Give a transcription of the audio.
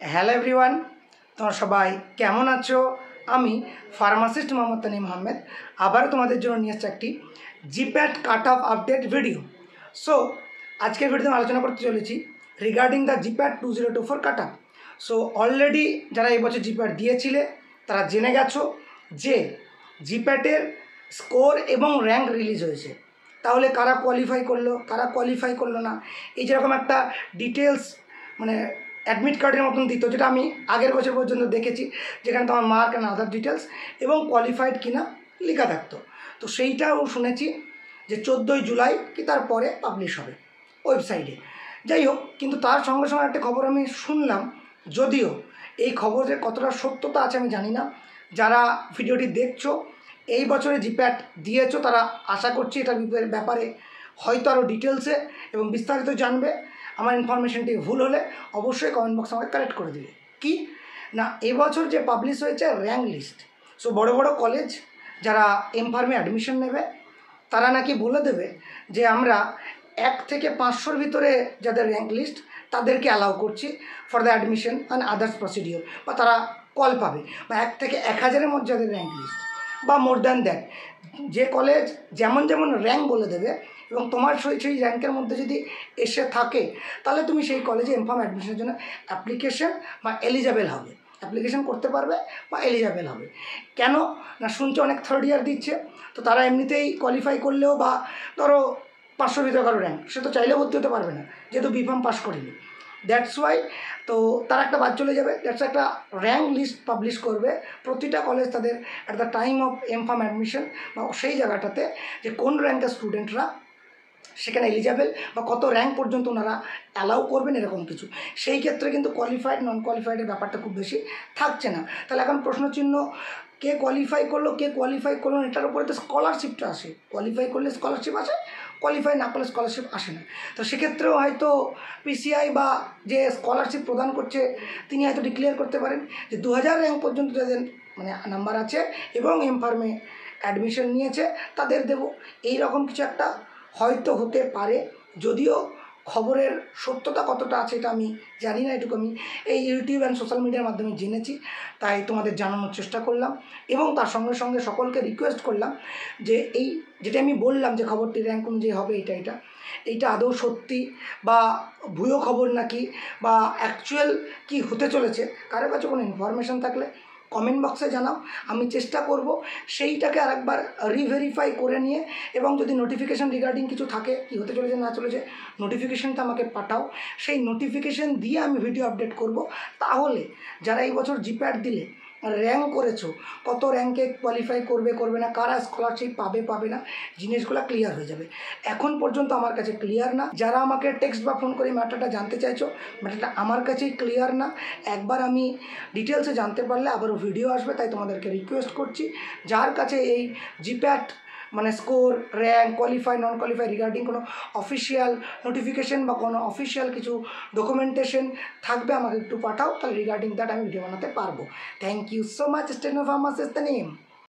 Hello everyone, তোমরা সবাই কেমন আছো? আমি ফার্মাসিস্ট মোহাম্মদ তানিম আহমেদ আবারও তোমাদের জন্য নিয়ে আসছি একটি GPAT cut off update video. So আজকের ভিডিওতে আলোচনা করতে চলেছি regarding the GPAT 2024 cut off. So already যারা এই বছর জিপ্যাট দিয়েছিলে তারা জেনে গেছো যে জিপ্যাটের স্কোর এবং র্যাঙ্ক রিলিজ হয়েছে। তাহলে কারা কোয়ালিফাই করলো, কারা কোয়ালিফাই করলো না, এই যেরকম একটা ডিটেলস মানে অ্যাডমিট কার্ডের মতন দিত, যেটা আমি আগের বছর পর্যন্ত দেখেছি, যেখানে তোমার মার্ক অ্যান্ড আদার ডিটেলস এবং কোয়ালিফাইড কিনা লেখা থাকতো। তো সেইটাও শুনেছি যে 14ই জুলাই কি তারপরে পাবলিশ হবে ওয়েবসাইটে। যাই হোক, কিন্তু তার সঙ্গে সঙ্গে একটা খবর আমি শুনলাম, যদিও এই খবরের কতটা সত্যতা আছে আমি জানি না। যারা ভিডিওটি দেখছো এই বছরে জিপ্যাট দিয়েছো তারা আশা করছি এটার ব্যাপারে হয়তো আরও ডিটেলসে এবং বিস্তারিত জানবে। আমার ইনফরমেশনটি ভুল হলে অবশ্যই কমেন্ট বক্সে আমাকে কারেক্ট করে দিবে। কি না, এবছর যে পাবলিশ হয়েছে র্যাঙ্ক লিস্ট। সো বড় বড় কলেজ যারা এমফার্মে অ্যাডমিশন নেবে তারা নাকি বলে দেবে যে আমরা 1 থেকে 500-র ভিতরে যাদের র্যাঙ্ক লিস্ট তাদেরকে অ্যালাউ করছি for the admission and others procedure, বা তারা কল পাবে, বা 1 থেকে 1000-এর মধ্যে যাদের র্যাঙ্ক লিস্ট বা মোর দ্যান দ্যাট, যে কলেজ যেমন যেমন র্যাঙ্ক বলে দেবে এবং তোমার সেই র্যাঙ্কের মধ্যে যদি এসে থাকে তাহলে তুমি সেই কলেজে এমফার্ম অ্যাডমিশনের জন্য অ্যাপ্লিকেশন বা এলিজেবল হবে, অ্যাপ্লিকেশন করতে পারবে বা এলিজেবল হবে। কেন না, শুনছে অনেক থার্ড ইয়ার দিচ্ছে, তো তারা এমনিতেই কোয়ালিফাই করলেও বা ধরো 500 ভিতরে কারো র্যাঙ্ক, সে তো চাইলেও ভর্তি হতে পারবে না যেহেতু বিফার্ম পাস করেনি। দ্যাটস ওয়াই তো তারা একটা বাদ চলে যাবে, দ্যাটস একটা র্যাঙ্ক লিস্ট পাবলিশ করবে প্রতিটা কলেজ তাদের at the time of MPharm admission, বা সেই জায়গাটাতে যে কোন র্যাঙ্কের স্টুডেন্টরা সেখানে এলিজেবল বা কত র্যাঙ্ক পর্যন্ত ওনারা অ্যালাউ করবেন, এরকম কিছু। সেই ক্ষেত্রে কিন্তু কোয়ালিফাইড নন কোয়ালিফাইডের ব্যাপারটা খুব বেশি থাকছে না। তাহলে এখন প্রশ্নচিহ্ন, কে কোয়ালিফাই করলো কে কোয়ালিফাই করলো এটার উপরে তো স্কলারশিপটা আসে। কোয়ালিফাই করলে স্কলারশিপ আসে, কোয়ালিফাই না করলে স্কলারশিপ আসে না। তো সেক্ষেত্রেও হয়তো পিসিআই বা যে স্কলারশিপ প্রদান করছে তিনি হয়তো ডিক্লেয়ার করতে পারেন যে 2000 র্যাঙ্ক পর্যন্ত যাদের মানে নাম্বার আছে এবং এমফার্মে অ্যাডমিশন নিয়েছে তাদের দেব, এই রকম কিছু একটা হয়তো হতে পারে। যদিও খবরের সত্যতা কতটা আছে এটা আমি জানি না, এটুকু আমি এই ইউটিউব অ্যান্ড সোশ্যাল মিডিয়ার মাধ্যমে জেনেছি, তাই তোমাদের জানানোর চেষ্টা করলাম। এবং তার সঙ্গে সঙ্গে সকলকে রিকোয়েস্ট করলাম যে এই যেটা আমি বললাম যে খবরটি র্যাঙ্ক অনুযায়ী হবে এইটা আদৌ সত্যি বা ভুয়ো খবর নাকি, বা অ্যাকচুয়াল কি হতে চলেছে, কারোর কাছে কোনো ইনফরমেশান থাকলে কমেন্ট বক্সে জানাও। আমি চেষ্টা করব সেইটাকে আরেকবার রিভেরিফাই করে নিয়ে, এবং যদি নোটিফিকেশান রিগার্ডিং কিছু থাকে কি হতে চলেছে না চলেছে, নোটিফিকেশানটা আমাকে পাঠাও, সেই নোটিফিকেশান দিয়ে আমি ভিডিও আপডেট করব। তাহলে যারা এই বছর জিপ্যাট দিলে র্যাঙ্ক করেছো, কত র্যাঙ্কে কোয়ালিফাই করবে না, কারা স্কলারশিপ পাবে না, জিনিসগুলো ক্লিয়ার হয়ে যাবে। এখন পর্যন্ত আমার কাছে ক্লিয়ার না। যারা আমাকে টেক্সট বা ফোন করে ম্যাটারটা জানতে চাইছো, ম্যাটারটা আমার কাছেই ক্লিয়ার না। একবার আমি ডিটেলসে জানতে পারলে আবারও ভিডিও আসবে, তাই তোমাদেরকে রিকোয়েস্ট করছি যার কাছে এই জিপ্যাট মানে স্কোর, র্যাঙ্ক, কোয়ালিফাই নন কোয়ালিফাই রিগার্ডিং কোনো অফিসিয়াল নোটিফিকেশন বা কোনো অফিসিয়াল কিছু ডকুমেন্টেশন থাকবে আমাকে একটু পাঠাও, তাহলে রিগার্ডিং দ্যাট আমি ভিডিও বানাতে পারবো। Thank you so much. Steno pharmacist name.